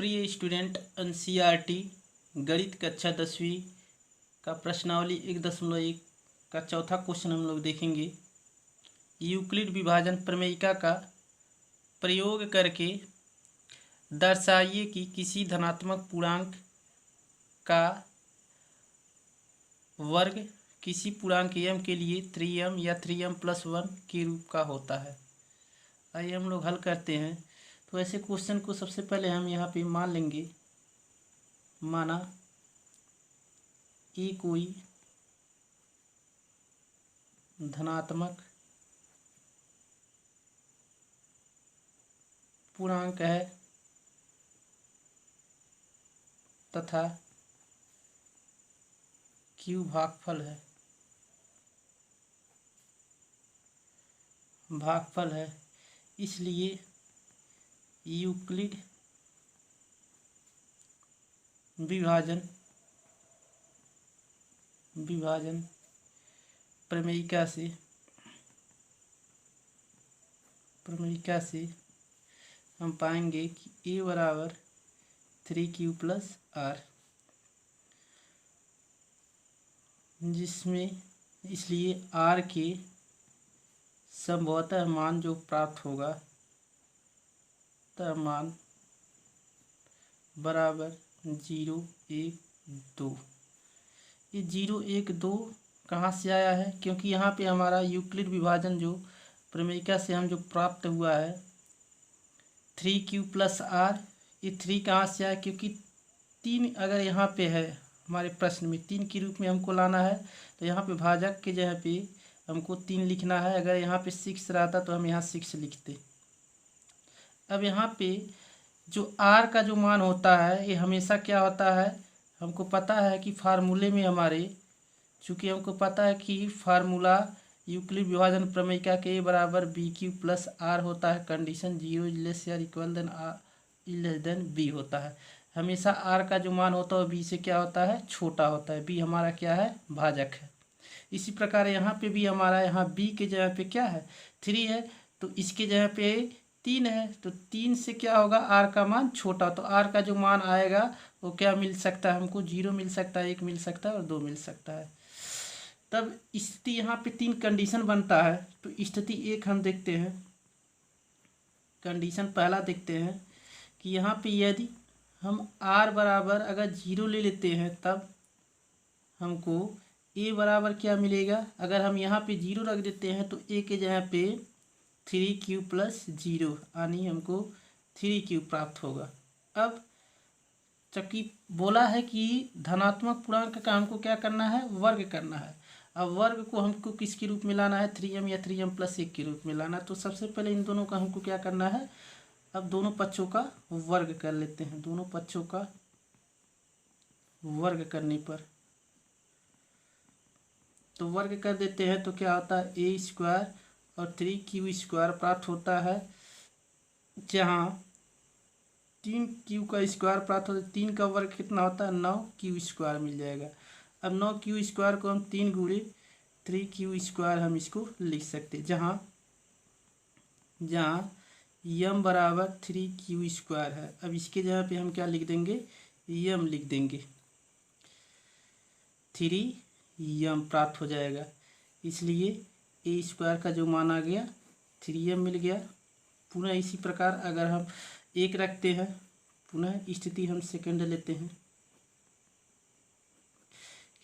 प्रिय student, NCERT गणित कक्षा 10वीं का प्रश्नावली 1.1 का चौथा क्वेश्चन हम लोग देखेंगे। यूक्लिड विभाजन प्रमेयिका का प्रयोग करके दर्शाइए कि किसी धनात्मक पूर्णांक का वर्ग किसी पूर्णांक m के लिए 3m या 3m+1 के रूप का होता है। आइए हम लोग हल करते हैं। तो ऐसे क्वेश्चन को सबसे पहले हम यहाँ पे मान लेंगे, माना ये कोई धनात्मक पूर्णांक है तथा Q भागफल है, इसलिए यूक्लिड विभाजन प्रमेयिका से हम पाएंगे कि A बराबर 3Q + R, जिसमें इसलिए R के संभवतः मान जो प्राप्त होगा तब मान बराबर 0, 1, 2। ये 0, 1, 2 कहाँ से आया है? क्योंकि यहाँ पे हमारा यूक्लिड विभाजन जो प्रमेयिका से हम जो प्राप्त हुआ है 3Q + R, ये 3 कहाँ से आया? क्योंकि 3 अगर यहाँ पे है हमारे प्रश्न में 3 के रूप में हमको लाना है, तो यहाँ पे भाजक के जगह पे हमको 3 लिखना है। अगर यहाँ पे 6 रहता तो हम यहाँ 6 लिखते। अब यहाँ पे जो R का जो मान होता है ये हमेशा क्या होता है, हमको पता है कि फार्मूले में हमारे, चूँकि हमको पता है कि फार्मूला यूक्लिड विभाजन प्रमेयिका के A बराबर BQ + R होता है, कंडीशन 0 < B होता है। हमेशा R का जो मान होता है B से क्या होता है, छोटा होता है। B हमारा क्या है, भाजक है। इसी प्रकार यहाँ पे भी हमारा यहाँ B के जगह पे क्या है, 3 है, तो इसके जगह पे 3 है, तो 3 से क्या होगा, R का मान छोटा, तो R का जो मान आएगा वो क्या मिल सकता है हमको, 0 मिल सकता है, 1 मिल सकता है और 2 मिल सकता है। तब स्थिति यहाँ पे 3 कंडीशन बनता है। तो स्थिति 1 हम देखते हैं, कंडीशन पहला देखते हैं कि यहाँ पे यदि हम R बराबर अगर 0 ले लेते हैं तब हमको A बराबर क्या मिलेगा। अगर हम यहाँ पे 0 रख देते हैं तो A के जगह पे 3Q + 0 यानी हमको 3Q प्राप्त होगा। अब चूँकि बोला है कि धनात्मक पूर्णांक का हमको क्या करना है, वर्ग करना है। अब वर्ग को हमको किसके रूप में लाना है, 3m या 3m+1 के रूप में लाना है। तो सबसे पहले इन दोनों का हमको क्या करना है, अब दोनों पक्षों का वर्ग कर लेते हैं। दोनों पक्षों का वर्ग करने पर तो वर्ग कर देते हैं तो क्या होता है, A² और 3Q² प्राप्त होता है, जहाँ 3Q का स्क्वायर प्राप्त होता है। 3 का वर्ग कितना होता है, 9Q² मिल जाएगा। अब 9Q² को हम 3 गुणे 3Q² हम इसको लिख सकते, जहाँ m बराबर 3Q² है। अब इसके जगह पे हम क्या लिख देंगे, m लिख देंगे, 3m प्राप्त हो जाएगा। इसलिए A² का जो मान आ गया 3m मिल गया। पुनः इसी प्रकार अगर हम 1 रखते हैं, पुनः स्थिति हम सेकंड लेते हैं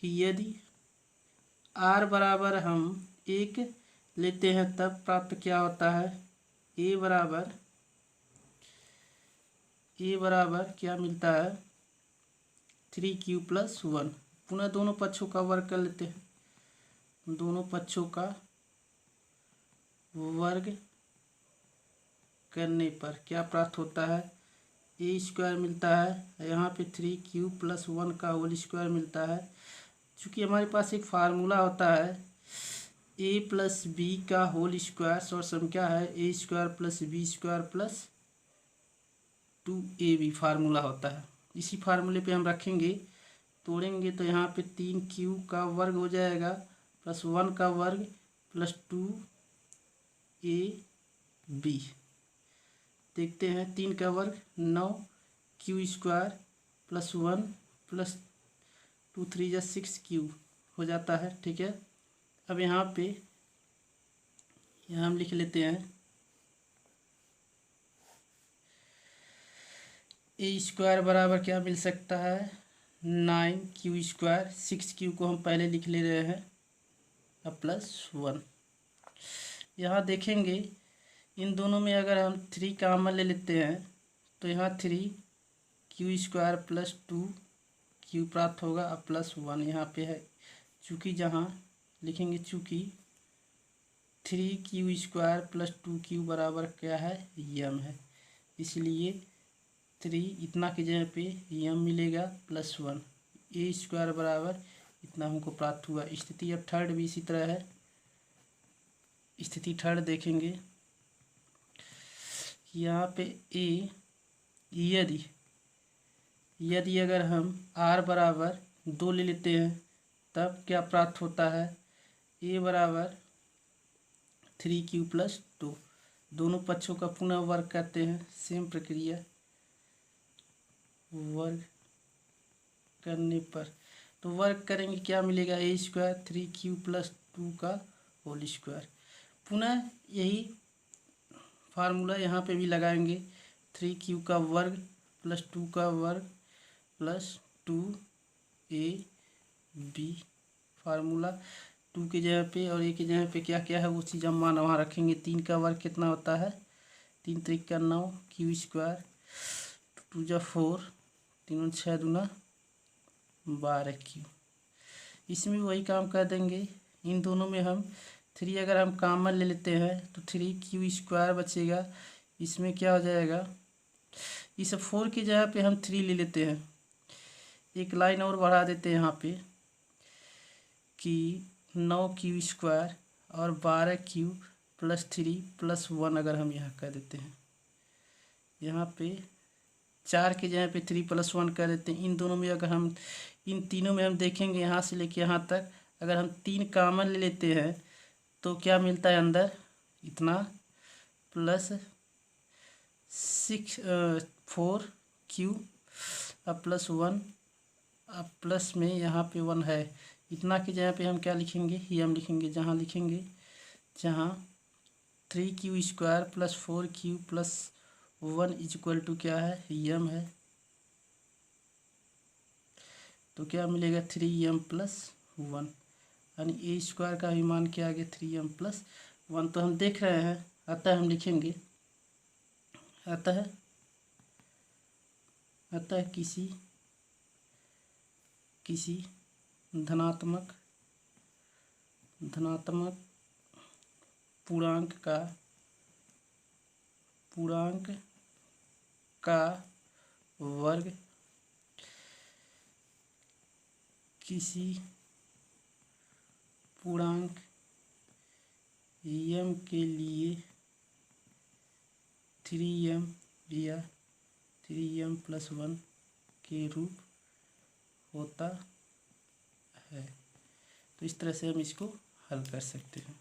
कि यदि R बराबर हम 1 लेते हैं तब प्राप्त क्या होता है, A बराबर क्या मिलता है, 3Q + 1। पुनः दोनों पक्षों का वर्ग कर लेते हैं। दोनों पक्षों का वर्ग करने पर क्या प्राप्त होता है, A² मिलता है, यहाँ पे 3Q + 1 का होल स्क्वायर मिलता है। चूँकि हमारे पास एक फार्मूला होता है A + B का होल स्क्वायर, और सम क्या है, A² + B² + 2AB फार्मूला होता है। इसी फार्मूले पे हम रखेंगे, तोड़ेंगे तो यहाँ पे 3Q का वर्ग हो जाएगा + 1 का वर्ग + 2AB। देखते हैं 3 का वर्ग 9, क्यू स्क्वायर प्लस 1 प्लस 2 3 जा 6 क्यू हो जाता है। ठीक है, अब यहाँ हम लिख लेते हैं ए स्क्वायर बराबर क्या मिल सकता है 9 क्यू स्क्वायर, 6 क्यू को हम पहले लिख ले रहे हैं, अब प्लस 1। यहाँ देखेंगे इन दोनों में अगर हम 3 कॉमन ले लेते हैं तो यहाँ 3 क्यू स्क्वायर प्लस 2 क्यू प्राप्त होगा, अब प्लस 1 यहाँ पे है। चूँकि जहाँ लिखेंगे चूँकि 3 क्यू स्क्वायर प्लस 2 क्यू बराबर क्या है यम है, इसलिए 3 इतना की जगह पे यम मिलेगा प्लस 1। ए स्क्वायर बराबर इतना हमको प्राप्त हुआ। स्थिति अब थर्ड भी इसी तरह है। स्थिति थर्ड देखेंगे यहाँ पे ए यदि अगर हम आर बराबर 2 ले लेते हैं तब क्या प्राप्त होता है ए बराबर 3 क्यू प्लस 2। दोनों पक्षों का पुनः वर्ग करते हैं, सेम प्रक्रिया वर्ग करने पर तो वर्ग करेंगे क्या मिलेगा ए स्क्वायर 3 क्यू प्लस 2 का होल स्क्वायर। पुनः यही फार्मूला यहाँ पे भी लगाएंगे 3 क्यू का वर्ग प्लस 2 का वर्ग प्लस 2 ए बी। फार्मूला 2 की जगह पे और ए की जगह पे क्या क्या है वो चीज़ हम मान वहाँ रखेंगे। 3 का वर्ग कितना होता है 3 3 का 9 क्यू स्क्वायर 2 जा 4 3 6 दूना 12 क्यू। इसमें वही काम कर देंगे। इन दोनों में हम 3 अगर हम कॉमन ले लेते हैं तो 3 क्यू स्क्वायर बचेगा। इसमें क्या हो जाएगा इस 4 की जगह पे हम 3 ले लेते हैं, एक लाइन और बढ़ा देते हैं यहाँ पे कि 9 क्यू स्क्वायर और 12 क्यू प्लस 3 प्लस 1 अगर हम यहाँ कर देते हैं, यहाँ पे 4 की जगह पे 3 प्लस 1 कर देते हैं। इन दोनों में अगर हम इन तीनों में हम देखेंगे यहाँ से लेके यहाँ तक अगर हम 3 कॉमन ले लेते हैं तो क्या मिलता है अंदर इतना प्लस 4 क्यू अब प्लस 1 अब प्लस में यहाँ पे 1 है। इतना की जगह पे हम क्या लिखेंगे यम लिखेंगे, जहाँ 3 Q square plus 4 Q plus 1 equal to क्या है यम है। तो क्या मिलेगा 3m प्लस 1 यानी ए स्क्वायर का भी मान क्या आ गया 3m प्लस 1। तो हम देख रहे हैं अतः हम लिखेंगे अतः किसी धनात्मक पूर्णांक का वर्ग किसी पूर्णांक m के लिए 3m या 3m प्लस 1 के रूप होता है। तो इस तरह से हम इसको हल कर सकते हैं।